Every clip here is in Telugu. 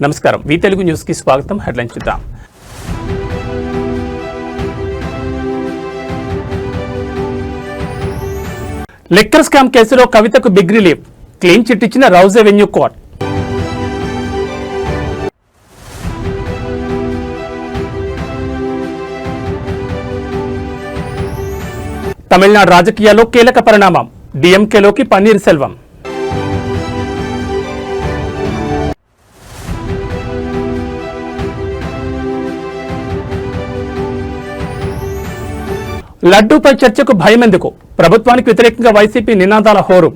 నమస్కారం, వి తెలుగు న్యూస్ కి స్వాగతం. హెడ్లైన్స్ చూద్దాం. లిక్కర్ స్కామ్ కేసులో కవితకు బిగ్ రిలీఫ్, క్లీన్ చిట్ ఇచ్చిన రౌజ్ అవెన్యూ కోర్ట్. తమిళనాడు రాజకీయాల్లో కీలక పరిణామం, డిఎంకేలోకి పన్నీర్ సెల్వం. లడ్డూపై చర్చకు భయం ఎందుకు, ప్రభుత్వానికి వ్యతిరేకంగా వైసీపీ నినాదాల హోరు.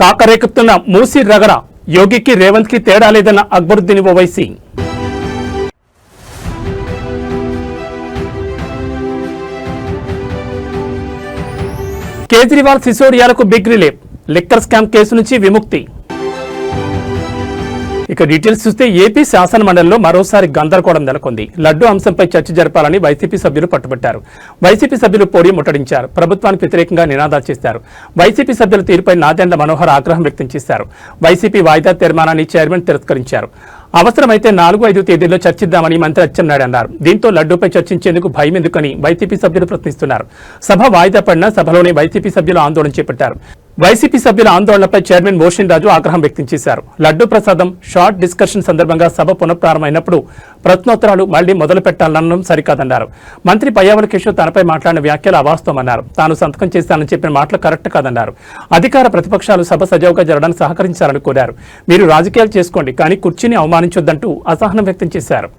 కాకరేకుతున్న మూసీ రగడ, యోగికి రేవంత్ కి తేడా లేదన్న అక్బరుద్దీన్ ఓవైసీ. కేజ్రీవాల్ సిసోడియాలకు big relief, liquor scam case నుంచి విముక్తి. ఇక డీటెయిల్స్ చూస్తే ఏపీ శాసన మండలిలో మరోసారి గందరగోళం నెలకొంది. లడ్డూ అంశంపై చర్చ జరపాలని వైసీపీ సభ్యులు పట్టుబట్టారు. వైసీపీ సభ్యులు పోడియం ముట్టడించారు. ప్రభుత్వానికి వ్యతిరేకంగా నినాదాలు చేశారు. వైసీపీ సభ్యుల తీరుపై నాదెండ్ల మనోహర్ ఆగ్రహం వ్యక్తం చేశారు. వైసీపీ వాయిదా తీర్మానాన్ని చైర్మన్ తిరస్కరించారు. అవసరమైతే 4-5 తేదీల్లో చర్చిద్దామని మంత్రి అచ్చెన్నాయుడు అన్నారు. దీంతో లడ్డూపై చర్చించేందుకు భయం ఎందుకని వైసీపీ సభ్యులు ప్రశ్నిస్తున్నారు. సభ వాయిదా పడినా సభలోనే వైసీపీ సభ్యులు ఆందోళన చేపట్టారు. వైసీపీ సభ్యుల ఆందోళనపై చైర్మన్ మోషన్ రాజు ఆగ్రహం వ్యక్తం చేశారు. లడ్డూ ప్రసాదం షార్ట్ డిస్కషన్ సందర్భంగా సభ పునఃప్రారంభమైనప్పుడు ప్రశ్నోత్తరాలు మళ్లీ మొదలు పెట్టాలనడం సరికాదన్నారు. మంత్రి పయ్యావుల కేశవ్ తనపై మాట్లాడిన వ్యాఖ్యలు అవాస్తవమన్నారు. తాను సంతకం చేస్తానని చెప్పిన మాటలు కరెక్ట్ కాదన్నారు. అధికార ప్రతిపక్షాలు సభ సజావుగా జరగడానికి సహకరించాలని కోరారు. మీరు రాజకీయాలు చేసుకోండి, కానీ కుర్చీని అవమానించొద్దంటూ అసహనం వ్యక్తం చేశారు.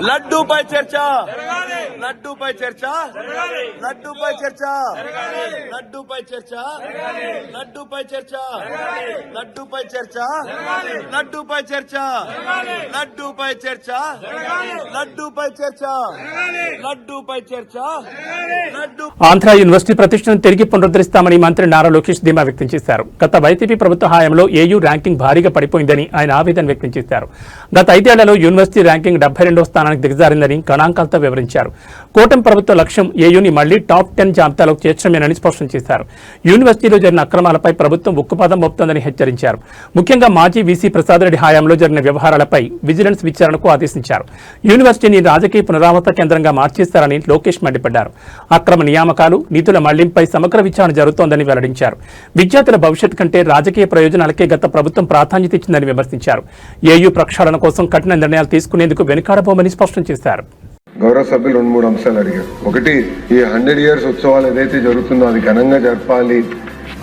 లడ్డూపై చర్చ, లడ్డూపై చర్చ, లడ్డూపై చర్చ, లడ్డూపై చర్చ, లడ్డూపై చర్చ, లడ్డూపై చర్చ, లడ్డూపై చర్చ, లడ్డూపై చర్చ, లడ్డూపై చర్చ, లడ్డూపై చర్చ, లడ్డూ. ఆంధ్ర యూనివర్సిటీ ప్రతిష్టను తిరిగి పునరుద్ధరిస్తామని మంత్రి నారా లోకేష్ ధీమా వ్యక్తం చేశారు. గత వైసీపీ ప్రభుత్వ హయాంలో ఏయూ ర్యాంకింగ్ భారీగా పడిపోయిందని ఆయన ఆవేదన వ్యక్తం చేశారు. గత 5 ఏళ్లలో యూనివర్సిటీ ర్యాంకింగ్ 72వ స్థానానికి దిగజారిందని గణాంకాలతో వివరించారు. కూటమి ప్రభుత్వ లక్ష్యం ఏయూని మళ్లీ టాప్ 10 జాబితాలోకి చేర్చడమేనని స్పష్టం చేశారు. యూనివర్సిటీలో జరిగిన అక్రమాలపై ప్రభుత్వం ఉక్కుపాదం మోపుతోందని హెచ్చరించారు. ముఖ్యంగా మాజీ వీసీ ప్రసాద్ రెడ్డి హయాంలో జరిగిన వ్యవహారాలపై విజిలెన్స్ విచారణకు ఆదేశించారు. యూనివర్సిటీని రాజకీయ పునరావృత కేంద్రంగా మార్చేస్తారని లోకేష్ మండిపడ్డారు. అక్రమ నియామకాలు, నిధుల మళ్లింపై సమగ్ర విచారణ జరుగుతోందని వెల్లడించారు. విద్యార్థుల భవిష్యత్ కంటే రాజకీయ ప్రయోజనాలకే గత ప్రభుత్వం ప్రాధాన్యత ఇచ్చిందని విమర్శించారు. ఏయూ ప్రక్షాళన కోసం కఠిన నిర్ణయాలు తీసుకునేందుకు వెనుకాడబోమని స్పష్టం చేశారు. గౌరవ సభ్యులు 2-3 అంశాలు అడిగారు. ఒకటి, ఈ 100 years ఉత్సవాలు ఏదైతే జరుగుతుందో అది ఘనంగా జరపాలి,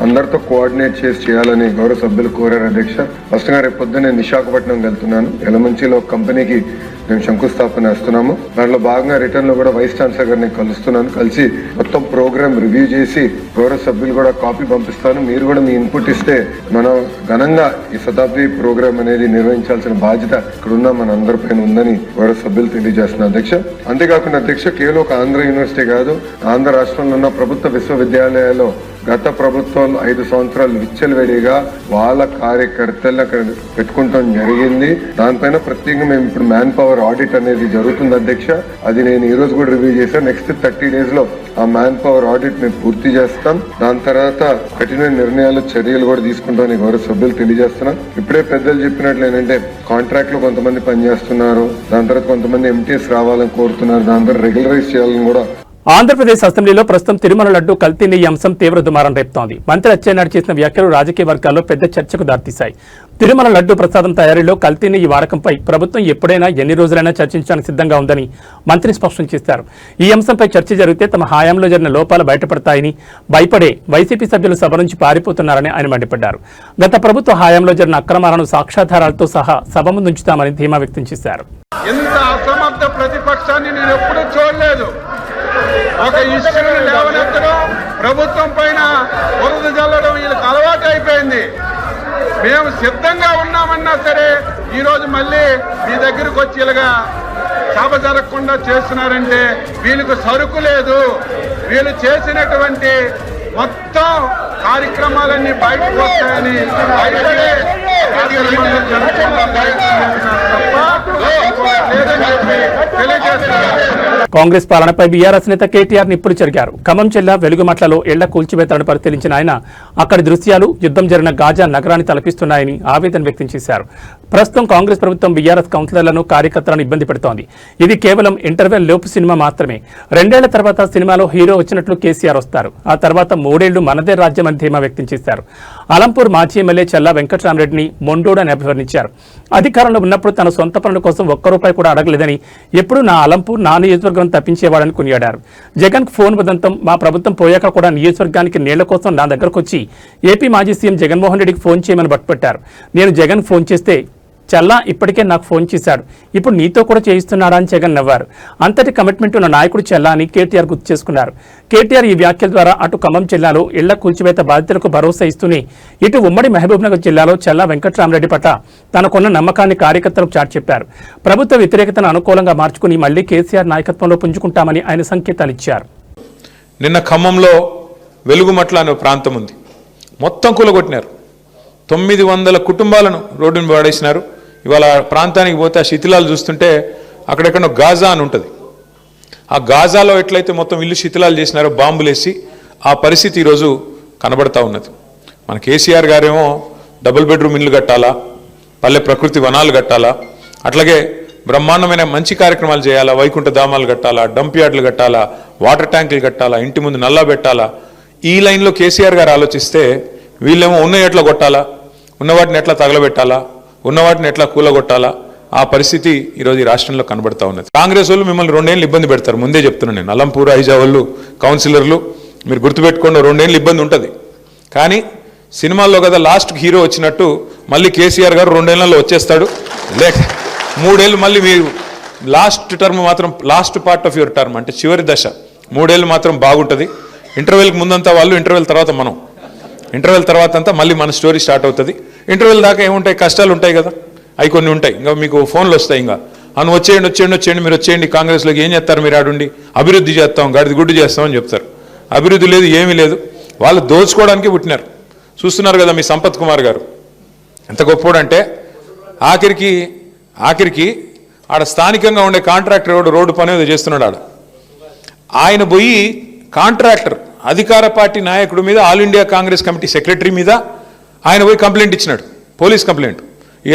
అందరితో కోఆర్డినేట్ చేసి చేయాలని గౌరవ సభ్యులు కోరారు. అధ్యక్ష, ఫస్ట్ గా రేపు పొద్దున్న నేను విశాఖపట్నం వెళ్తున్నాను. ఎలమంచిలో ఒక కంపెనీకి మేము శంకుస్థాపన చేస్తున్నాము. దాంట్లో భాగంగా రిటర్న్ లో కూడా వైస్ ఛాన్సలర్ గారిని కలుస్తున్నాను. కలిసి మొత్తం ప్రోగ్రామ్ రివ్యూ చేసి గౌరవ సభ్యులు కూడా కాపీ పంపిస్తాను. మీరు కూడా మీ ఇన్పుట్ ఇస్తే మనం ఘనంగా ఈ శతాబ్ది ప్రోగ్రామ్ అనేది నిర్వహించాల్సిన బాధ్యత ఇక్కడున్న మన అందరిపైన ఉందని గౌరవ సభ్యులు తెలియజేస్తున్నారు. అధ్యక్ష, అంతేకాకుండా అధ్యక్ష, కేవలం ఒక ఆంధ్ర యూనివర్సిటీ కాదు, ఆంధ్ర రాష్ట్రంలో ఉన్న ప్రభుత్వ విశ్వవిద్యాలయాల్లో గత ప్రభుత్వాలు 5 సంవత్సరాలు విచ్చలవిడిగా వాళ్ళ కార్యకర్తలను అక్కడ పెట్టుకుంటాం జరిగింది. దానిపైన ప్రత్యేకంగా మేము ఇప్పుడు మ్యాన్ పవర్ ఆడిట్ అనేది జరుగుతుంది. అధ్యక్ష, అది నేను ఈ రోజు కూడా రివ్యూ చేశాను. నెక్స్ట్ 30 days లో ఆ మ్యాన్ పవర్ ఆడిట్ మేము పూర్తి చేస్తాం. దాని తర్వాత కఠిన నిర్ణయాలు, చర్యలు కూడా తీసుకుంటామని గౌరవ సభ్యులు తెలియజేస్తున్నాం. ఇప్పుడే పెద్దలు చెప్పినట్లు ఏంటంటే కాంట్రాక్ట్ లో కొంతమంది పనిచేస్తున్నారు, దాని తర్వాత కొంతమంది ఎంటీఎస్ రావాలని కోరుతున్నారు, దాని తర్వాత రెగ్యులరైజ్ చేయాలని కూడా. ఆంధ్రప్రదేశ్ అసెంబ్లీలో ప్రస్తుతం తిరుమల లడ్డు కల్తీ నెయ్యి అంశం తీవ్ర దుమారం రేపుతోంది. మంత్రి అచ్చెన్నాయుడు చేసిన వ్యాఖ్యలు రాజకీయ వర్గాల్లో పెద్ద చర్చకు దారితీశాయి. తిరుమల లడ్డు ప్రసాదం తయారీలో కల్తీ నెయ్యి వాడకంపై ప్రభుత్వం ఎప్పుడైనా ఎన్ని రోజులైనా చర్చించడానికి సిద్ధంగా ఉందని మంత్రి స్పష్టం చేశారు. ఈ అంశంపై చర్చ జరిగితే తమ హయాంలో జరిగిన లోపాలు బయటపడతాయని భయపడే వైసీపీ సభ్యులు సభ నుంచి పారిపోతున్నారని ఆయన మండిపడ్డారు. గత ప్రభుత్వ హయాంలో జరిగిన అక్రమాలను సాక్ష్యాధారాలతో సహా సభ ముందుంచుతామని ధీమా వ్యక్తం చేశారు. ఇంత అసమర్థ ప్రతిపక్షాన్ని నేను ఎప్పుడూ చూడలేదు. ఒక ఇష్యూని లేవనెత్తడం, ప్రభుత్వం పైన బురద జల్లడం వీళ్ళకి అలవాటు అయిపోయింది. మేము సిద్ధంగా ఉన్నామన్నా సరే ఈరోజు మళ్ళీ మీ దగ్గరకు వచ్చి ఇలాగా సభ జరగకుండా చేస్తున్నారంటే వీళ్ళకు సరుకు లేదు. వీళ్ళు చేసినటువంటి మొత్తం కార్యక్రమాలన్నీ బయటకు వస్తాయని భయపడే కాంగ్రెస్ పాలనపై బీఆర్ఎస్ నేత కేటీఆర్ నిప్పులు చెరిగారు. ఖమ్మం జిల్లా వెలుగుమట్లలో ఇళ్ల కూల్చివేతలను పరిశీలించిన ఆయన అక్కడి దృశ్యాలు యుద్ధం జరిగిన గాజా నగరాన్ని తలపిస్తున్నాయని ఆవేదన వ్యక్తం చేశారు. ప్రస్తుతం కాంగ్రెస్ ప్రభుత్వం బీఆర్ఎస్ కౌన్సిలర్లను కార్యకర్తలను ఇబ్బంది పెడుతోంది. ఇది కేవలం ఇంటర్వెల్ లోపు సినిమా మాత్రమే. 2 ఏళ్ల తర్వాత సినిమాలో హీరో వచ్చినట్లు కేసీఆర్ వస్తారు. ఆ తర్వాత 3 ఏళ్లు మనదే రాజ్యం అని ధీమా వ్యక్తం చేశారు. అలంపూర్ మాజీ ఎమ్మెల్యే చల్లా వెంకటరామరెడ్డిని మొండోడు అని అభివర్ణించారు. అధికారంలో ఉన్నప్పుడు తన సొంత పనుల కోసం ₹1 కూడా అడగలేదని, ఎప్పుడు నా అలంపూర్ నా నియోజకవర్గం తప్పించేవాడని కొనియాడారు. జగన్ ఫోన్ ఉదంతం మా ప్రభుత్వం పోయాక కూడా నియోజకవర్గానికి నీళ్ల కోసం నా దగ్గరకు వచ్చి ఏపీ మాజీ సీఎం జగన్మోహన్ రెడ్డికి ఫోన్ చేయమని పట్టుబట్టారు. నేను జగన్ ఫోన్ చేస్తే చల్లా ఇప్పటికే నాకు ఫోన్ చేశాడు, ఇప్పుడు నీతో కూడా చేయిస్తున్నాడా అని జగన్ నవ్వారు. అంతటి కమిట్మెంట్ ఉన్న నాయకుడు చల్లా అని కేటీఆర్ గుర్తు చేసుకున్నారు. కేటీఆర్ ఈ వ్యాఖ్యల ద్వారా అటు ఖమ్మం జిల్లాలో ఇళ్ల కూల్చివేత బాధితులకు భరోసా ఇస్తూనే ఇటు ఉమ్మడి మహబూబ్నగర్ జిల్లాలో చల్లా వెంకటరామరెడ్డి పట్ల తనకున్న నమ్మకాన్ని కార్యకర్తలకు చాటి చెప్పారు. ప్రభుత్వ వ్యతిరేకతను అనుకూలంగా మార్చుకుని మళ్లీ కేసీఆర్ నాయకత్వంలో పుంజుకుంటామని ఆయన సంకేతాలు ఇచ్చారు. నిన్న ఖమ్మంలో వెలుగుమట్ల అనే ప్రాంతం ఉంది, మొత్తం కూలగొట్టినారు. 900 కుటుంబాలను రోడ్డును పడేసినారు. ఇవాళ ప్రాంతానికి పోతే ఆ శిథిలాలు చూస్తుంటే అక్కడెక్కడో గాజా అని ఉంటుంది. ఆ గాజాలో ఎట్లయితే మొత్తం ఇల్లు శిథిలాలు చేసినారో బాంబులేసి, ఆ పరిస్థితి ఈరోజు కనబడతా ఉన్నది. మన కేసీఆర్ గారేమో డబుల్ బెడ్రూమ్ ఇల్లు కట్టాలా, పల్లె ప్రకృతి వనాలు కట్టాలా, అట్లాగే బ్రహ్మాండమైన మంచి కార్యక్రమాలు చేయాలా, వైకుంఠ ధామాలు కట్టాలా, డంప్ యార్డులు కట్టాలా, వాటర్ ట్యాంకులు కట్టాలా, ఇంటి ముందు నల్లా పెట్టాలా. ఈ లైన్లో కేసీఆర్ గారు ఆలోచిస్తే వీళ్ళేమో ఉన్న ఎట్లా కొట్టాలా, ఉన్నవాటిని ఎట్లా తగలబెట్టాలా, ఉన్నవాటిని ఎట్లా కూలగొట్టాలా, ఆ పరిస్థితి ఈరోజు ఈ రాష్ట్రంలో కనబడతా ఉన్నది. కాంగ్రెస్ వాళ్ళు మిమ్మల్ని 2 ఏళ్ళు ఇబ్బంది పెడతారు, ముందే చెప్తున్నాను నేను. అలంపూర్ ఐజా వాళ్ళు కౌన్సిలర్లు మీరు గుర్తుపెట్టుకోండి, 2 ఏళ్ళు ఇబ్బంది ఉంటుంది. కానీ సినిమాల్లో కదా లాస్ట్ హీరో వచ్చినట్టు మళ్ళీ కేసీఆర్ గారు 2 ఏళ్లలో వచ్చేస్తాడు. లేక 3 ఏళ్ళు మళ్ళీ మీరు లాస్ట్ టర్మ్ మాత్రం, last part of your term అంటే చివరి దశ 3 ఏళ్ళు మాత్రం బాగుంటుంది. ఇంటర్వెల్కి ముందంతా వాళ్ళు, ఇంటర్వెల్ తర్వాత మనం, ఇంటర్వెల్ తర్వాత అంతా మళ్ళీ మన స్టోరీ స్టార్ట్ అవుతుంది. ఇంటర్వెల్ దాకా ఏముంటాయి, కష్టాలు ఉంటాయి కదా, అవి కొన్ని ఉంటాయి. ఇంకా మీకు ఫోన్లు వస్తాయి, ఇంకా అని వచ్చేయండి మీరు వచ్చేయండి కాంగ్రెస్లోకి, ఏం చేస్తారు మీరు ఆడుండి, అభివృద్ధి చేస్తాం, గడిది గుడ్డు చేస్తామని చెప్తారు. అభివృద్ధి లేదు, ఏమీ లేదు. వాళ్ళు దోచుకోవడానికి పుట్టినారు. చూస్తున్నారు కదా మీ సంపత్ కుమార్ గారు ఎంత గొప్పోడంటే, ఆఖరికి ఆడ స్థానికంగా ఉండే కాంట్రాక్టర్ రోడ్డు పని ఏదో చేస్తున్నాడు. ఆయన పోయి కాంట్రాక్టర్ అధికార పార్టీ నాయకుడి మీద, all India Congress committee secretary మీద ఆయన పోయి కంప్లైంట్ ఇచ్చినాడు, పోలీస్ కంప్లైంట్.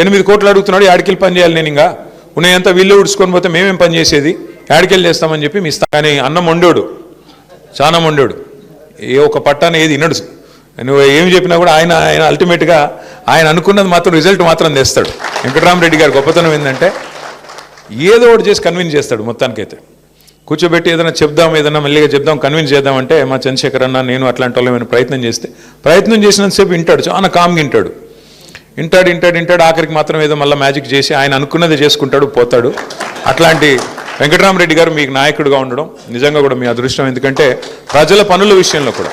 8 కోట్లు అడుగుతున్నాడు, యాడికెళ్ళి పని చేయాలి, నేను ఇంకా ఉన్నాయంతా వీళ్ళు ఉడుచుకొని పోతే మేమేం పని చేసేది, యాడికెళ్ళి చేస్తామని చెప్పి మీ కానీ అన్నం వండోడు, చాలా వండోడు, ఏ ఒక పట్టాన్ని ఏది వినడు. నువ్వు ఏమి చెప్పినా కూడా ఆయన అల్టిమేట్గా ఆయన అనుకున్నది మాత్రం రిజల్ట్ మాత్రం తెస్తాడు. వెంకటరామరెడ్డి గారి గొప్పతనం ఏంటంటే ఏదో ఒకటి చేసి కన్విన్స్ చేస్తాడు. మొత్తానికైతే కూర్చోబెట్టి ఏదైనా చెప్దాం, ఏదైనా మెల్లిగా చెప్దాం, కన్విన్స్ చేద్దామంటే మా చంద్రశేఖర్ అన్న నేను అట్లాంటి వాళ్ళు ఏమైనా ప్రయత్నం చేసినంతసేపు వింటాడు, చాలా కామ్గా వింటాడు. ఆఖరికి మాత్రం ఏదో మళ్ళీ మ్యాజిక్ చేసి ఆయన అనుకున్నది చేసుకుంటాడు, పోతాడు. అట్లాంటి వెంకటరామరెడ్డి గారు మీకు నాయకుడిగా ఉండడం నిజంగా కూడా మీ అదృష్టం. ఎందుకంటే ప్రజల పనుల విషయంలో కూడా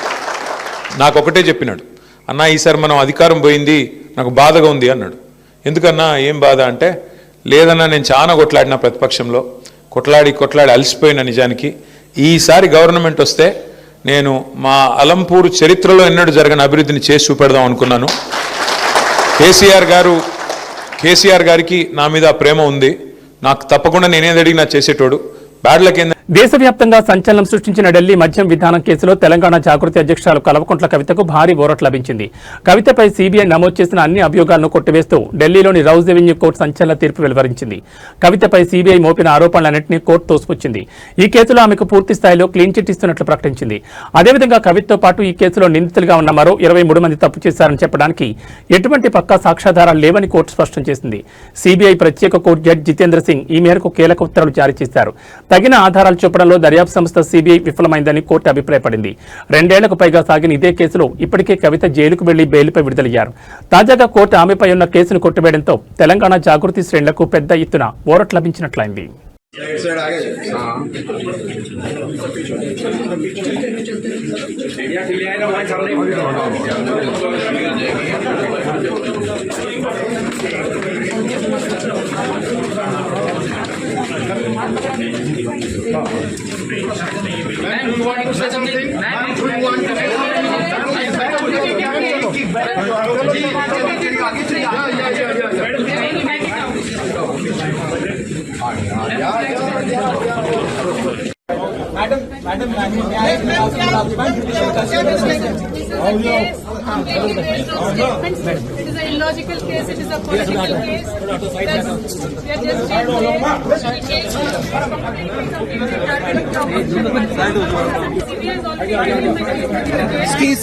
నాకు ఒకటే చెప్పినాడు, అన్న ఈసారి మనం అధికారం పోయింది, నాకు బాధగా ఉంది అన్నాడు. ఎందుకన్నా ఏం బాధ అంటే, లేదన్నా నేను చాలా కొట్లాడినా ప్రతిపక్షంలో, కొట్లాడి అలసిపోయిన. నిజానికి ఈసారి గవర్నమెంట్ వస్తే నేను మా అలంపూర్ చరిత్రలో ఎన్నడూ జరగని అభివృద్ధిని చేసి చూపెడదాం అనుకున్నాను. కేసీఆర్ గారికి నా మీద ప్రేమ ఉంది, నాకు తప్పకుండా నేనేది అడిగినా చేసేటోడు. బ్యాడ్లకి దేశవ్యాప్తంగా సంచలనం సృష్టించిన ఢిల్లీ మద్యం విధానం కేసులో తెలంగాణ జాగృతి అధ్యక్షురాలు కల్వకుంట్ల కవితకు భారీ ఊరట లభించింది. కవితపై సీబీఐ నమోదు చేసిన అన్ని అభియోగాలను కొట్టివేస్తూ ఢిల్లీలోని రౌజ్ రెవెన్యూ కోర్టు సంచలన తీర్పు వెలువరించింది. కవితపై సీబీఐ మోపిన ఆరోపణలన్నింటినీ కోర్టు తోసిపుచ్చింది. ఈ కేసులో ఆమెకు పూర్తి స్థాయిలో క్లీన్ చిట్ ఇస్తున్నట్లు ప్రకటించింది. అదేవిధంగా కవితతో పాటు ఈ కేసులో నిందితులుగా ఉన్న మరో 23 మంది తప్పు చేశారని చెప్పడానికి ఎటువంటి పక్కా సాక్ష్యాధారాలు లేవని కోర్టు స్పష్టం చేసింది. సీబీఐ ప్రత్యేక కోర్టు జడ్జి జితేంద్ర సింగ్ ఈ మేరకు కీలక ఉత్తర్వులు జారీ చేశారు. తగిన ఆధారాలు చూపడంలో దర్యాప్తు సంస్థ సీబీఐ విఫలమైందని కోర్టు అభిప్రాయపడింది. 2 ఏళ్లకు పైగా సాగిన ఇదే కేసులో ఇప్పటికే కవిత జైలుకు వెళ్లి బెయిల్పై విడుదలయ్యారు. తాజాగా కోర్టు ఆమెపై ఉన్న కేసును కొట్టివేయడంతో తెలంగాణ జాగృతి శ్రేణులకు పెద్ద ఎత్తున ఊరట లభించినట్లయింది. It is an illogical case. It is a political case. We are just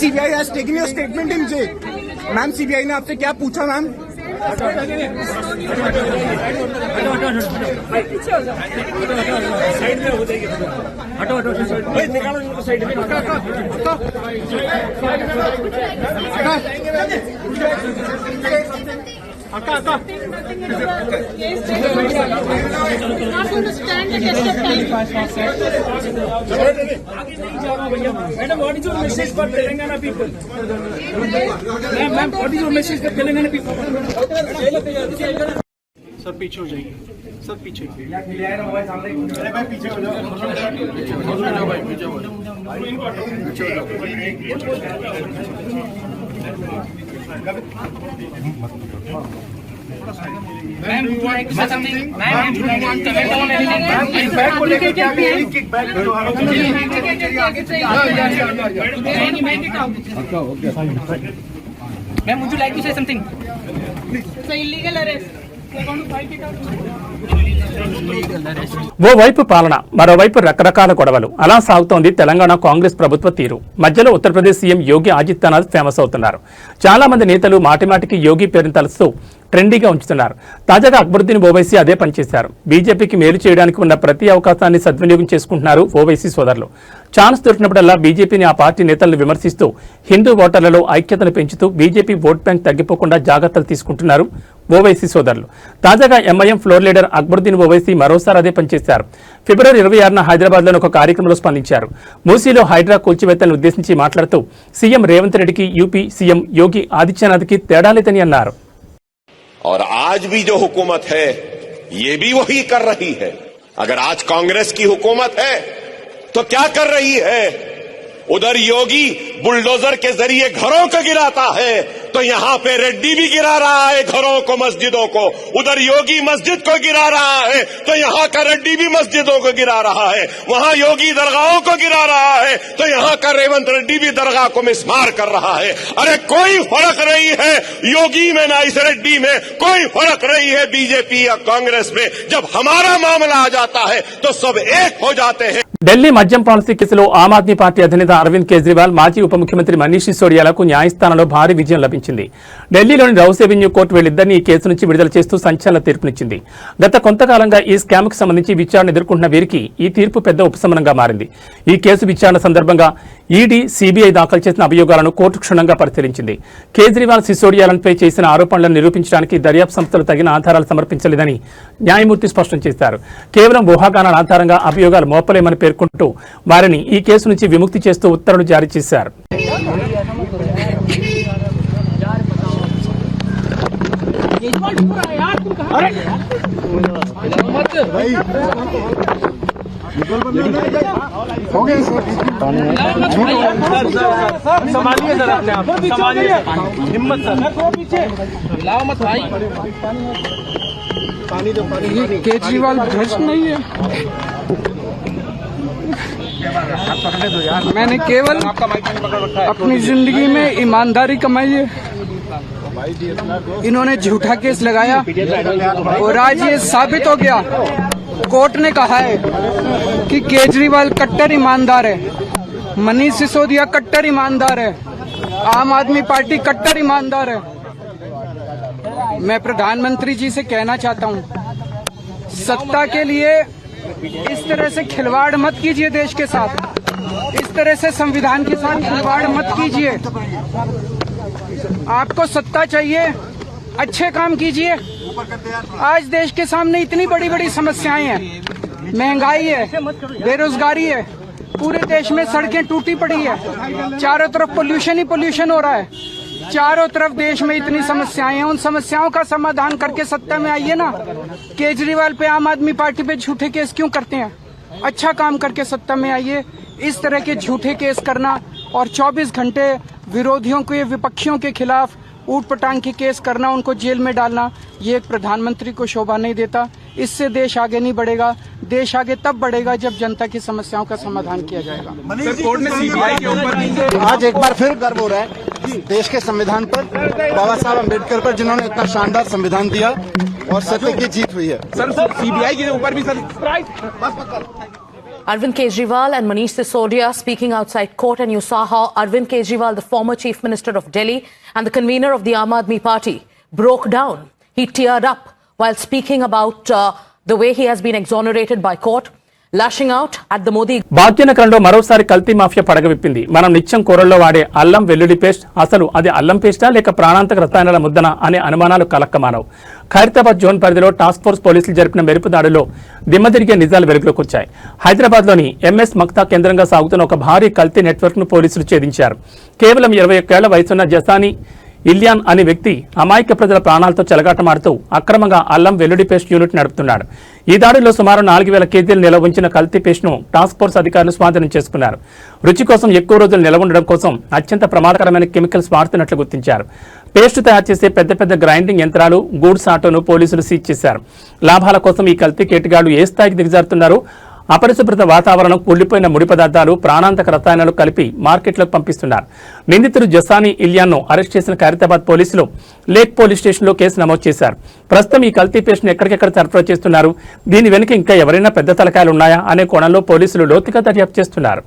CBI has taken your statement in jail. Ma'am CBI ने आपसे क्या पूछा ma'am? Madam, what is your message for Telangana people? Ma'am, what is your message for Telangana people? Sir पीछे हो जाइए, सर पीछे Ma'am, would you like to say something? Ma'am, would you like to comment on anything? Ma'am, को लेकर क्या है? किक बैक करो। Ma'am, would you like to say something? It's an illegal arrest. We're going to fight it out. ఓవైపు పాలన, మరోవైపు రకరకాల గొడవలు అలా సాగుతోంది తెలంగాణ కాంగ్రెస్ ప్రభుత్వ తీరు. మధ్యలో ఉత్తరప్రదేశ్ సీఎం యోగి ఆదిత్యనాథ్ ఫేమస్ అవుతున్నారు. చాలా మంది నేతలు మాటిమాటికి యోగి పేరును తలుస్తూ ట్రెండీగా ఉంచుతున్నారు. తాజాగా అక్బరుద్దీన్ ఓవైసీ అదే పనిచేశారు. బీజేపీకి మేలు చేయడానికి ఉన్న ప్రతి అవకాశాన్ని సద్వినియోగం చేసుకుంటున్నారు ఓవైసీ సోదరులు. ఛాన్స్ దొరికినప్పుడల్లా బీజేపీని ఆ పార్టీ నేతలను విమర్శిస్తూ హిందూ ఓటర్లలో ఐక్యతను పెంచుతూ బీజేపీ ఓట్ బ్యాంక్ తగ్గిపోకుండా జాగ్రత్తలు తీసుకుంటున్నారు ఓవైసీ సోదరులు. తాజాగా MIM floor leader Akbaruddin Owaisi మరోసారి అదే పనిచేశారు. ఫిబ్రవరి 26న హైదరాబాద్లోని ఒక కార్యక్రమంలో స్పందించారు. మూసీలో హైడ్రా కూల్చివేతలను ఉద్దేశించి మాట్లాడుతూ సీఎం రేవంత్ రెడ్డికి యూపీ సీఎం యోగి ఆదిత్యనాథ్కి తేడా లేదని అన్నారు. और आज भी जो हुकूमत है ये भी वही कर रही है. अगर आज कांग्रेस की हुकूमत है तो क्या कर रही है? उधर योगी बुलडोजर के जरिए घरों को गिराता है तो यहां पे रेड्डी भी गिरा रहा है घरों को, मस्जिदों को. उधर योगी मस्जिद को गिरा रहा है तो यहां का रेड्डी भी मस्जिदों को गिरा रहा है. वहां योगी दरगाहों को गिरा रहा है तो यहां का रेवंत रेड्डी भी दरगाह को मिसमार कर रहा है. अरे कोई फर्क नहीं है योगी में ना इस रेड्डी में, कोई फर्क नहीं है बीजेपी या कांग्रेस में. जब हमारा मामला आ जाता है तो सब एक हो जाते हैं. ఢిల్లీ మద్యం పాలసీ కేసులో ఆమ్ ఆద్మీ పార్టీ అధినేత అరవింద్ కేజ్రీవాల్, మాజీ ఉప ముఖ్యమంత్రి మనీష్ సిసోడియాలకు న్యాయస్థానంలో భారీ విజయం లభించింది. ఢిల్లీలోని రౌస్ ఎవెన్యూ కోర్టు వీళ్ళిద్దరినీ ఈ కేసు నుంచి విడుదల చేస్తూ సంచలన తీర్పునిచ్చింది. గత కొంతకాలంగా ఈ స్కామ్కు సంబంధించి విచారణ ఎదుర్కొంటున్న వీరికి ఈ తీర్పు పెద్ద ఉపశమనంగా మారింది. ఈ కేసు విచారణ సందర్భంగా ఈడీ, సీబీఐ దాఖలు చేసిన అభియోగాలను కోర్టు క్షుణ్ణంగా పరిశీలించింది. కేజ్రీవాల్, సిసోడియాలపై చేసిన ఆరోపణలను నిరూపించడానికి దర్యాప్తు సంస్థలు తగిన ఆధారాలు సమర్పించలేదని న్యాయమూర్తి స్పష్టం చేశారు. కేవలం ఊహాగానాల ఆధారంగా అభియోగాలు మోపలేమని పేర్కొంటూ వారిని ఈ కేసు నుంచి విముక్తి చేస్తూ ఉత్తర్వులు జారీ చేశారు. संभालिए सर, अपने आप संभालिए, हिम्मत सर, लाओ मत भाई. केजरीवाल भ्रष्ट नहीं है. मैंने केवल अपनी जिंदगी में ईमानदारी कमाई है. इन्होंने झूठा केस लगाया और आज ये साबित हो गया. कोर्ट ने कहा है कि केजरीवाल कट्टर ईमानदार है, मनीष सिसोदिया कट्टर ईमानदार है, आम आदमी पार्टी कट्टर ईमानदार है. मैं प्रधानमंत्री जी से कहना चाहता हूं, सत्ता के लिए इस तरह से खिलवाड़ मत कीजिए देश के साथ, इस तरह से संविधान के साथ खिलवाड़ मत कीजिए. आपको सत्ता चाहिए, अच्छे काम कीजिए. आज देश के सामने इतनी बड़ी बड़ी समस्याएं हैं, महंगाई है, बेरोजगारी है, पूरे देश में सड़कें टूटी पड़ी है, चारों तरफ पोल्यूशन ही पोल्यूशन हो रहा है, चारों तरफ देश में इतनी समस्याएं हैं। उन समस्याओं का समाधान करके सत्ता में आइए ना। केजरीवाल पे, आम आदमी पार्टी पे झूठे केस क्यों करते हैं? अच्छा काम करके सत्ता में आइए। इस तरह के झूठे केस करना और 24 घंटे विरोधियों के, विपक्षियों के खिलाफ ऊट पटांग के केस करना, उनको जेल में डालना, ये एक प्रधानमंत्री को शोभा नहीं देता। इससे देश आगे नहीं बढ़ेगा। देश आगे तब बढ़ेगा जब जनता की समस्याओं का समाधान किया जाएगा। कोर्ट ने सीबीआई के ऊपर आज एक बार फिर गर्व हो रहा है देश के संविधान पर, बाबा साहब अम्बेडकर पर, जिन्होंने इतना शानदार संविधान दिया और सत्य की जीत हुई है। सर सीबीआई के ऊपर भी sir Arvind Kejriwal and Manish Sisodia speaking outside court, and you saw how Arvind Kejriwal, the former Chief Minister of Delhi and the convener of the Aam Aadmi Party, broke down. He teared up while speaking about the way he has been exonerated by court, lashing out at the Modi. భాగ్యనగరంలో మరోసారి కల్తీ మాఫియా పడగవిప్పింది. మనం నిత్యం కూరల్లో వాడే అల్లం వెల్లుల్లి పేస్ట్, అసలు అది అల్లం పేస్టా లేక ప్రాణాంతక రసాయనాల ముద్దన అనే అనుమానాలు కలక్కమానవు. ఖైరతాబాద్ జోన్ పరిధిలో టాస్క్ ఫోర్స్ పోలీసులు జరిపిన మెరుపు దాడిలో దిమ్మదిరిగే నిజాలు వెలుగులోకి వచ్చాయి. హైదరాబాద్లోని ఎంఎస్ మక్తా కేంద్రంగా సాగుతున్న ఒక భారీ కల్తీ నెట్వర్క్ను పోలీసులు ఛేదించారు. కేవలం 21 ఏళ్ల వయసున్న జసానీ ఇలియాన్ అనే వ్యక్తి అమాయక ప్రజల ప్రాణాలతో చెలగాటమాడుతూ అక్రమంగా అల్లం వెల్లుడి పేస్ట్ యూనిట్ నడుపుతున్నాడు. ఈ దాడిలో సుమారు 4000 కేజీలు నిల్వ ఉంచిన కల్తీ పేస్ట్ ను టాస్క్ ఫోర్స్ అధికారులు స్వాధీనం చేసుకున్నారు. రుచి కోసం ఎక్కువ రోజులు నిల్వ ఉండడం కోసం అత్యంత ప్రమాదకరమైన కెమికల్స్ వాడుతున్నట్లు గుర్తించారు. పేస్ట్ తయారు చేసే పెద్ద పెద్ద గ్రైండింగ్ యంత్రాలు, గూడ్స్ ఆటోను పోలీసులు సీజ్ చేశారు. లాభాల కోసం ఈ కల్తీ కేటగాళ్లు ఏ స్థాయికి దిగజారుతున్నారో, అపరిశుభ్రత వాతావరణం, కుళ్లిపోయిన ముడి పదార్థాలు, ప్రాణాంతక రసాయనాలు కలిపి మార్కెట్లోకి పంపిస్తున్నారు. నిందితుడు జసానీ ఇలియాన్ను అరెస్ట్ చేసిన ఖైరతాబాద్ పోలీసులు లేక్ పోలీస్ స్టేషన్లో కేసు నమోదు చేశారు. ప్రస్తుతం ఈ కల్తీ పేస్ట్ను ఎక్కడికెక్కడ సరఫరా చేస్తున్నారు, దీని వెనుక ఇంకా ఎవరైనా పెద్ద తలకాయలు ఉన్నాయా అనే కోణంలో పోలీసులు లోతుగా దర్యాప్తు చేస్తున్నారు.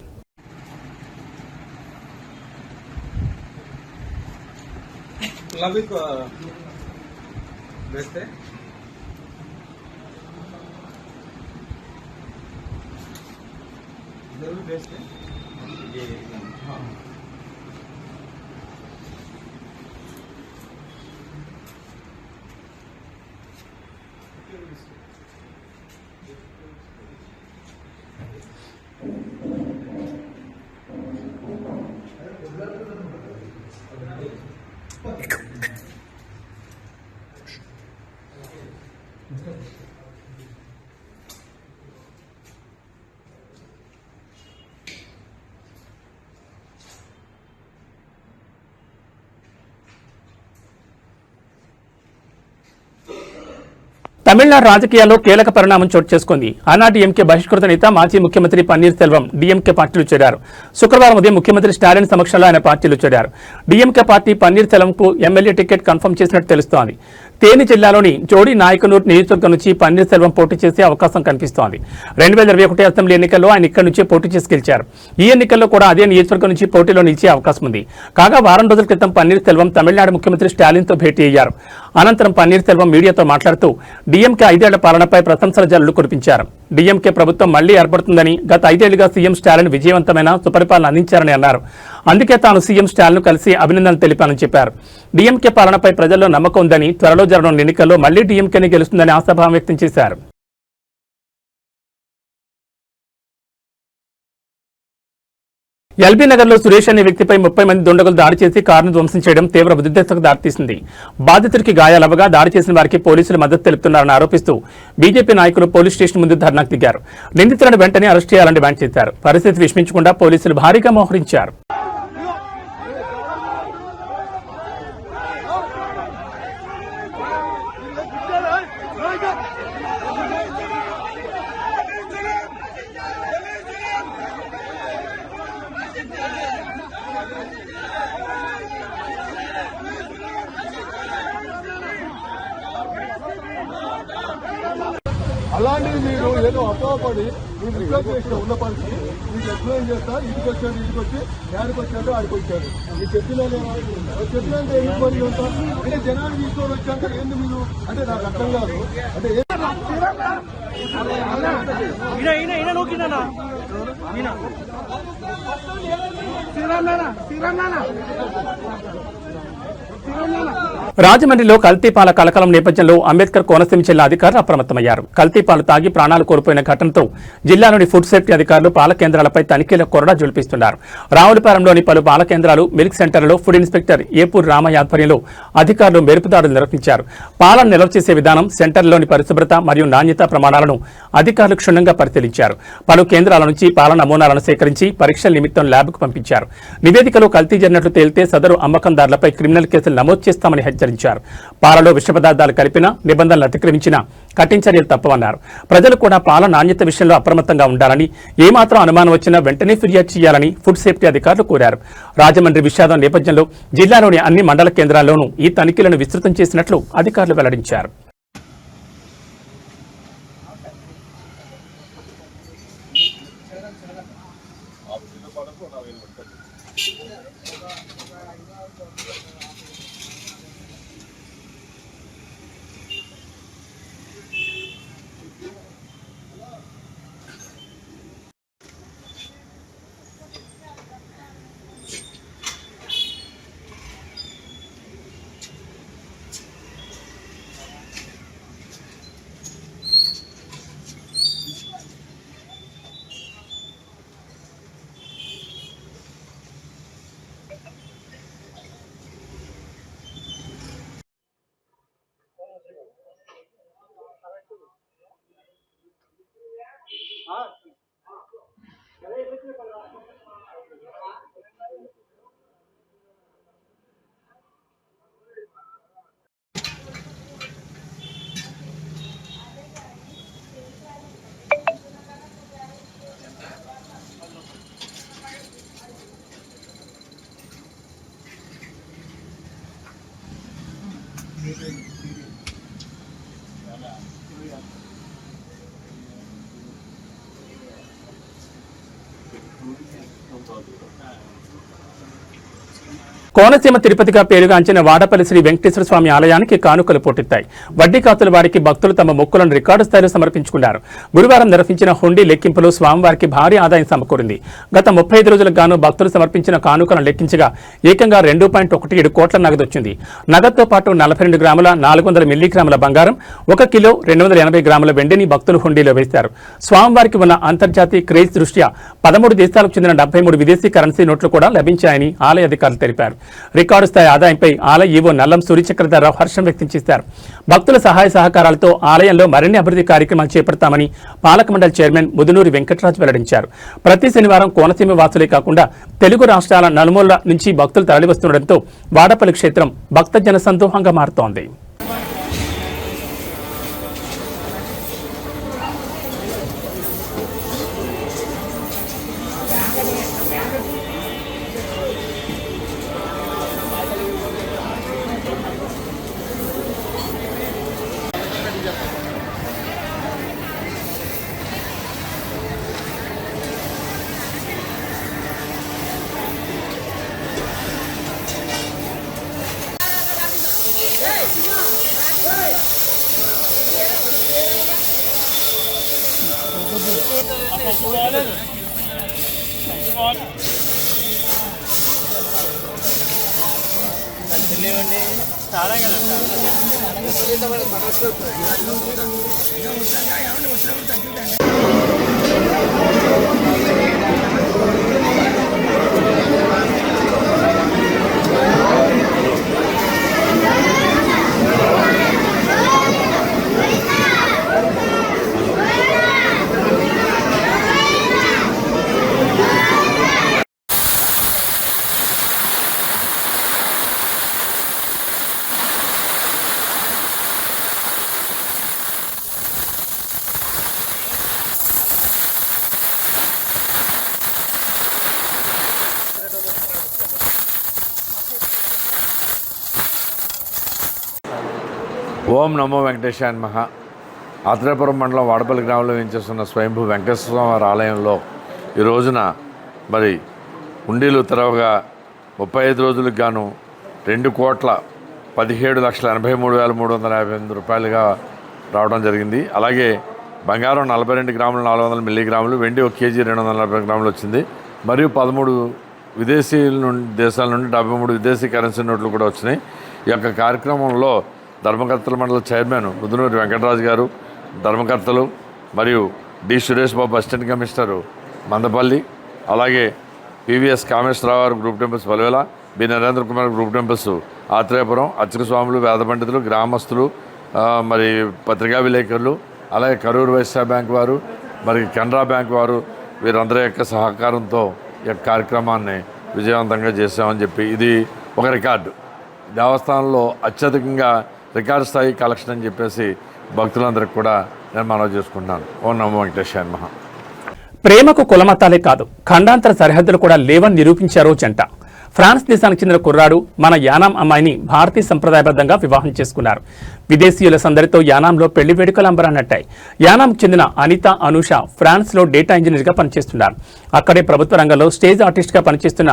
తమిళనాడు రాజకీయాల్లో కీలక పరిణామం చోటు చేసుకుంది. అన్నాడీఎంకే బహిష్కృత నేత మాజీ ముఖ్యమంత్రి పన్నీర్ సెల్వం డీఎంకే పార్టీలో చేరారు. శుక్రవారం ఉదయం ముఖ్యమంత్రి స్టాలిన్ సమక్షంలో ఆయన పార్టీలో చేరారు. డీఎంకే పార్టీ పన్నీర్ సెల్వంకు ఎమ్మెల్యే టికెట్ కన్ఫర్మ్ చేసినట్టు తెలుస్తోంది. తేని జిల్లాలోని జోడి నాయకనూర్ నియోజకవర్గం నుంచి పన్నీర్ సెల్వం పోటీ చేసే అవకాశం కనిపిస్తోంది. 2021 అసెంబ్లీ ఎన్నికల్లో ఆయన ఇక్కడి నుంచే పోటీ చేసి గెలిచారు. ఈ ఎన్నికల్లో కూడా అదే నియోజకవర్గం నుంచి పోటీలో నిలిచే అవకాశం ఉంది. కాగా వారం రోజుల క్రితం పన్నీర్ సెల్వం తమిళనాడు ముఖ్యమంత్రి స్టాలిన్తో భేటీ అయ్యారు. అనంతరం పన్నీర్ సెల్వం మీడియాతో మాట్లాడుతూ డీఎంకే 5 ఏళ్ల పాలనపై ప్రశంసల జల్లులు కురిపించారు. డీఎంకే ప్రభుత్వం మళ్లీ ఏర్పడుతుందని, గత 5 ఏళ్లుగా సీఎం స్టాలిన్ విజయవంతమైన సుపరిపాలన అందించారని అన్నారు. అందుకే తాను సీఎం స్టాలిన్ కలిసి అభినందనలు తెలిపానని చెప్పారు. డీఎంకే పాలనపై ప్రజల్లో నమ్మకం ఉందని, త్వరలో జరగనున్న ఎన్నికల్లో మళ్లీ డీఎంకేనే గెలుస్తుందని ఆశాభావం వ్యక్తం చేశారు. ఎల్బీ నగర్ లో సురేష్ అనే వ్యక్తిపై 30 మంది దుండగులు దాడి చేసి కారును ధ్వంసం చేయడం తీవ్ర ఉద్రిక్తతకు దారితీసింది. బాధితుడికి గాయాలవగా దాడి చేసిన వారికి పోలీసులు మద్దతు తెలుపుతున్నారని ఆరోపిస్తూ బీజేపీ నాయకులు పోలీస్ స్టేషన్ ముందు ధర్నాకు దిగారు. నిందితులను వెంటనే అరెస్ట్ చేయాలని డిమాండ్ చేశారు. పరిస్థితి విషమించకుండా పోలీసులు భారీగా మోహరించారు. అలాంటిది మీరు ఏదో అపోహపడి మీరు రిక్వెస్ట్ చేసిన ఉన్న పరిస్థితి మీకు ఎక్స్ప్లెయిన్ చేస్తా. ఇంటికి వచ్చాడు, ఇంటికి వచ్చి యాడికి వచ్చాడు, ఆడికి వచ్చాడు. మీరు చెప్పినాక ఇంటి పని ఉంటా అంటే జనాన్ని తీసుకొని వచ్చాక ఏంది మీరు అంటే నాకు అర్థం కాదు. అంటే రాజమండ్రిలో కల్తీపాల కలకలం నేపథ్యంలో అంబేద్కర్ కోనసీమ జిల్లా అధికారులు అప్రమత్తమయ్యారు. కల్తీపాలు తాగి ప్రాణాలు కోల్పోయిన ఘటనతో జిల్లాలోని ఫుడ్ సేఫ్టీ అధికారులు పాల కేంద్రాలపై తనిఖీల కొరడా జులిపిస్తున్నారు. రావులపాలెంలోని పలు పాల కేంద్రాలు, మిల్క్ సెంటర్లలో ఫుడ్ ఇన్స్పెక్టర్ ఏపూర్ రామయ్య ఆధ్వర్యంలో అధికారులు మెరుపుదాడులు నిర్వహించారు. పాలను నిల్వ చేసే విధానం, సెంటర్లోని పరిశుభ్రత మరియు నాణ్యతా ప్రమాణాలను అధికారులు క్షుణ్ణంగా పరిశీలించారు. పలు కేంద్రాల నుంచి పాల నమూనాలను సేకరించి పరీక్షల నిమిత్తం ల్యాబ్కు పంపించారు. నివేదికలో కల్తీ జరిగినట్లు తేలితే సదరు అమ్మకందారులపై క్రిమినల్ కేసులు నమోదు చేస్తామని హెచ్చరించారు. పాలలో విష పదార్థాలు కలిపినా, నిబంధనలు అతిక్రమించినా కఠిన చర్యలు తప్పవన్నారు. ప్రజలు కూడా పాల నాణ్యత విషయంలో అప్రమత్తంగా ఉండాలని, ఏమాత్రం అనుమానం వచ్చినా వెంటనే ఫిర్యాదు చేయాలని ఫుడ్ సేఫ్టీ అధికారులు కోరారు. రాజమండ్రి విషాదం నేపథ్యంలో జిల్లాలోని అన్ని మండల కేంద్రాల్లోనూ ఈ తనిఖీలను విస్తృతం చేసినట్లు అధికారులు వెల్లడించారు. కోనసీమ తిరుపతిగా పేరుగాంచిన వాడపల్లి శ్రీ వెంకటేశ్వర స్వామి ఆలయానికి కానుకలు పోటెత్తాయి. వడ్డీ కాతుల వారికి భక్తులు తమ మొక్కులను రికార్డు స్థాయిలో సమర్పించుకున్నారు. గురువారం నిర్వహించిన హుండీ లెక్కింపులో స్వామివారికి భారీ ఆదాయం సమకూరింది. గత 35 రోజులకు గాను భక్తులు సమర్పించిన కానుకలను లెక్కించగా ఏకంగా 2.17 కోట్ల నగదు వచ్చింది. నగదుతో పాటు 42 గ్రాముల 400 మిల్లీగ్రాముల బంగారం, 1 కిలో 280 గ్రాముల వెండిని భక్తులు హుండీలో వేశారు. స్వామివారికి ఉన్న అంతర్జాతీయ క్రేజ్ దృష్ట్యా 13 దేశాలకు చెందిన 73 విదేశీ కరెన్సీ నోట్లు కూడా లభించాయని ఆలయ అధికారులు తెలిపారు. రికార్డు స్థాయి ఆదాయంపై ఆలయ ఈవో నల్లం సూర్యచక్రధరరావు హర్షం వ్యక్తం చేశారు. భక్తుల సహాయ సహకారాలతో ఆలయంలో మరిన్ని అభివృద్ధి కార్యక్రమాలు చేపడతామని పాలక మండలి చైర్మన్ ముదునూరి వెంకటరాజు వెల్లడించారు. ప్రతి శనివారం కోనసీమ వాసులే కాకుండా తెలుగు రాష్ట్రాల నలుమూలల నుంచి భక్తులు తరలివస్తుండటంతో వాడపల్లి క్షేత్రం భక్తజన సందోహంగా మారుతోంది. ఓం నమో వెంకటేశాయ నమః. ఆత్రేయపురం మండలం వాడపల్లి గ్రామంలో వేయించేస్తున్న స్వయంభూ వెంకటేశ్వర స్వామి ఆలయంలో ఈ రోజున మరి హుండీలు తెరవగా 35 రోజులకు గాను 2,17,83,358 రూపాయలుగా రావడం జరిగింది. అలాగే బంగారం 42 గ్రాములు 400 మిల్లీగ్రాములు, వెండి 1 కేజీ 240 గ్రాములు వచ్చింది. మరియు 13 విదేశీయుల నుండి దేశాల నుండి 73 విదేశీ కరెన్సీ నోట్లు కూడా వచ్చినాయి. ఈ యొక్క కార్యక్రమంలో ధర్మకర్తల మండలి చైర్మన్ ముదునూరి వెంకటరాజు గారు, ధర్మకర్తలు మరియు D Suresh Babu assistant commissioner Mandapalli, అలాగే పివిఎస్ కామేశ్వరరావు గారు group temples Paluvela, B Narendra Kumar group temples Atreyapuram, అర్చక స్వాములు, వేద పండితులు, గ్రామస్తులు, మరి పత్రికా విలేకరులు, అలాగే కరూరు వైశ్య బ్యాంక్ వారు, మరి కెనరా బ్యాంక్ వారు, వీరందరి యొక్క సహకారంతో ఈ యొక్క కార్యక్రమాన్ని విజయవంతంగా చేశామని చెప్పి ఇది ఒక రికార్డు. దేవస్థానంలో అత్యధికంగా రికార్డు స్థాయి కలెక్షన్ అని చెప్పేసి భక్తులందరికీ కూడా నేను మనవి చేసుకుంటున్నాను. ఓం నమో వెంకటేశాయ నమః. ప్రేమకు కులమతాలే కాదు, ఖండాంతర సరిహద్దులు కూడా లేవని నిరూపించారో జంట. ఫ్రాన్స్ దేశానికి చెందిన కుర్రాడు మన యానాం అమ్మాయిని భారతీయ సంప్రదాయబద్ధంగా వివాహం చేసుకున్నారు. విదేశీయుల సందడితో యానాంలో పెళ్లి వేడుకలు అంబరాన్నట్టాయి. యానాంకు చెందిన అనిత అనూష ఫ్రాన్స్లో డేటా ఇంజనీర్గా పనిచేస్తున్నారు. అక్కడే ప్రభుత్వ రంగంలో స్టేజ్ ఆర్టిస్ట్గా పనిచేస్తున్న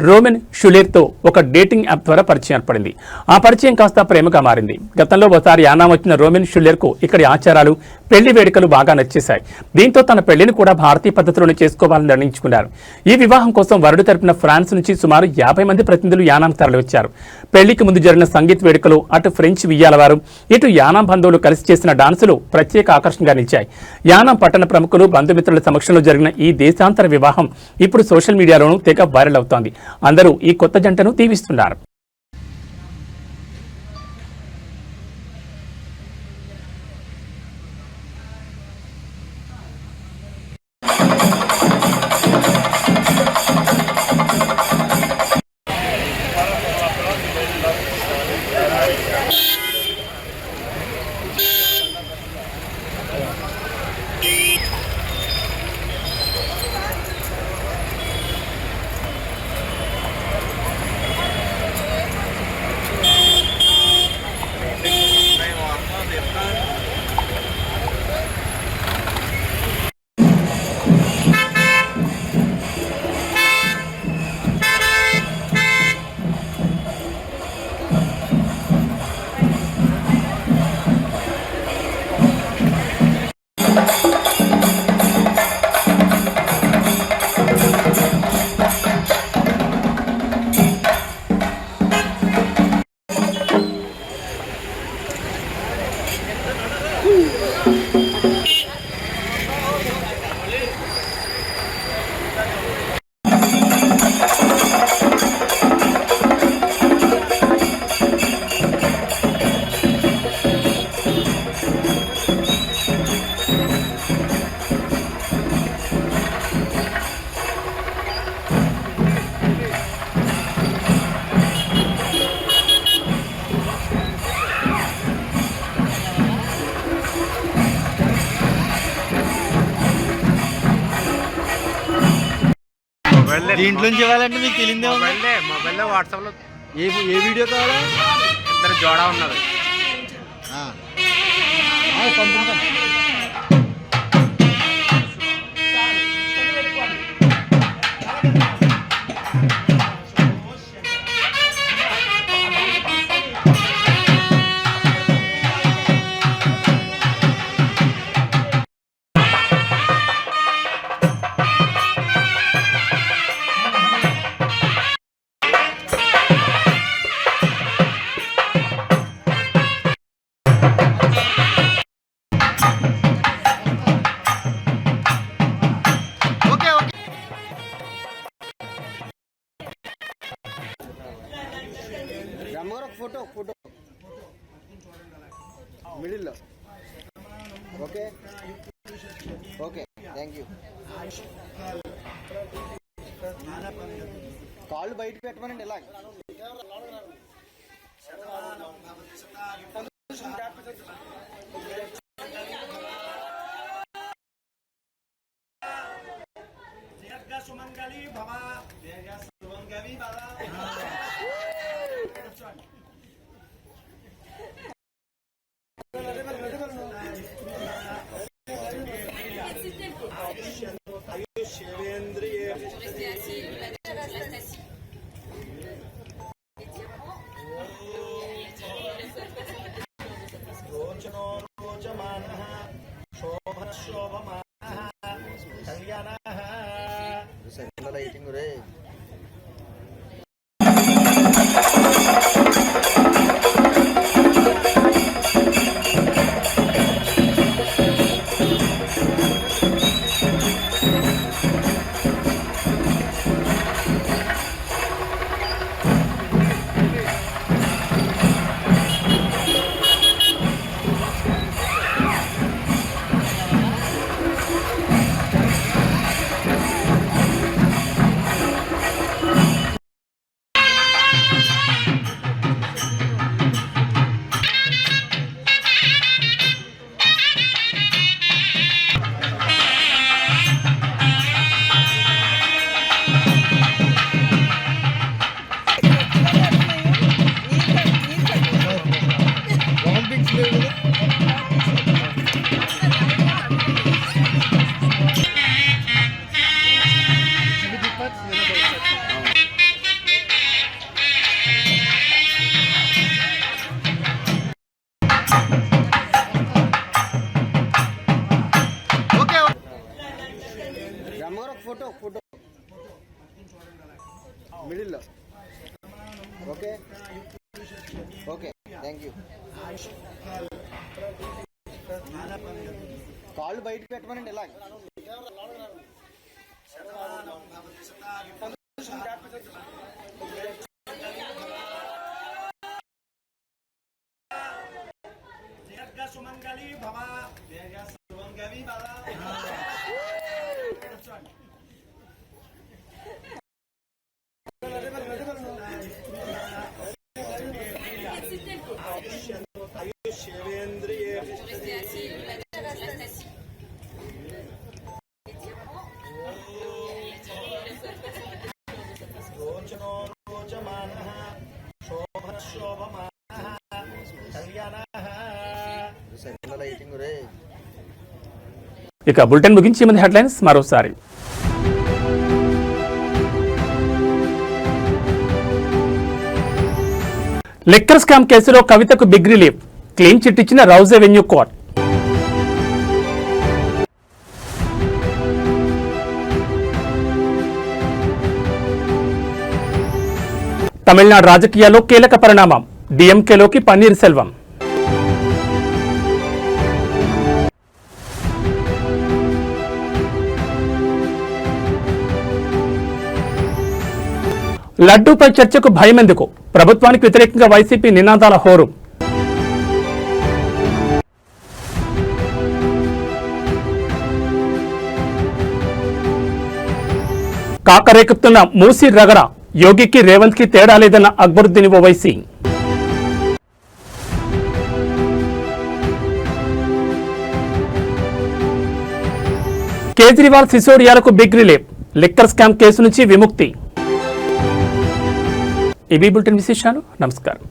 రోమెన్ షులేర్తో ఒక డేటింగ్ యాప్ ద్వారా పరిచయం ఏర్పడింది. ఆ పరిచయం కాస్త ప్రేమగా మారింది. గతంలో ఒకసారి యానాం వచ్చిన రోమెన్ షులేర్కు ఇక్కడి ఆచారాలు, పెళ్లి వేడుకలు బాగా నచ్చేశాయి. దీంతో తన పెళ్లిని కూడా భారతీయ పద్ధతిలోనే చేసుకోవాలని నిర్ణయించుకున్నారు. ఈ వివాహం కోసం వరుడు తరపున ఫ్రాన్స్ నుంచి సుమారు 50 మంది ప్రతినిధులు యానాం తరలివచ్చారు. పెళ్లికి ముందు జరిగిన సంగీత వేడుకలు, అటు ఫ్రెంచ్ వియ్యాల వారు, ఇటు యానాం బంధువులు కలిసి చేసిన డాన్సులు ప్రత్యేక ఆకర్షణగా నిలిచాయి. యానాం పట్టణ ప్రముఖులు, బంధుమిత్రుల సమక్షంలో జరిగిన ఈ దేశాంతర వివాహం ఇప్పుడు సోషల్ మీడియాలోనూ తెగ వైరల్ అవుతోంది. అందరూ ఈ కొత్త జంటను దీవిస్తున్నారు. దీంట్లో ఇవ్వాలంటే మీకు తెలియదే మొబైల్లో వాట్సాప్లో ఏ వీడియో కావాలా? ఇద్దరు జోడా ఉన్నారు. పంపించాం. ఫోటో ఫోటో మిడిల్ లో. Okay okay thank you. కాళ్ళు బయట పెట్టమనండి ఇలా. సుమంగళి భవ సుమంగళి ఓకే ఓకే థ్యాంక్ యూ. కాళ్ళు బయట పెట్టమనండి ఇలా. సుమంగళి భవ సుమంగళి భవ. ఇక బులెటిన్ ముగించే ముందు హెడ్లైన్స్ మరోసారి. లిక్కర్ స్కామ్ కేసులో కవితకు బిగ్ రిలీఫ్, క్లీన్ చిట్ ఇచ్చిన రౌజ్ అవెన్యూ కోర్ట్. తమిళనాడు రాజకీయాల్లో కీలక పరిణామం, డిఎంకేలోకి పన్నీర్ సెల్వం. లడ్డూపై చర్చకు భయం ఎందుకు, ప్రభుత్వానికి వ్యతిరేకంగా వైసీపీ నినాదాల హోరు. కాకరేకుతున్న మూసీ రగడ, యోగికి రేవంత్ కి తేడా లేదన్న అక్బరుద్దీన్ ఓవైసీ. కేజ్రీవాల్ సిసోడియాలకు big relief, liquor scam case నుంచి విముక్తి. ఇవి బులెటిన్ విశేషాలు. నమస్కారం.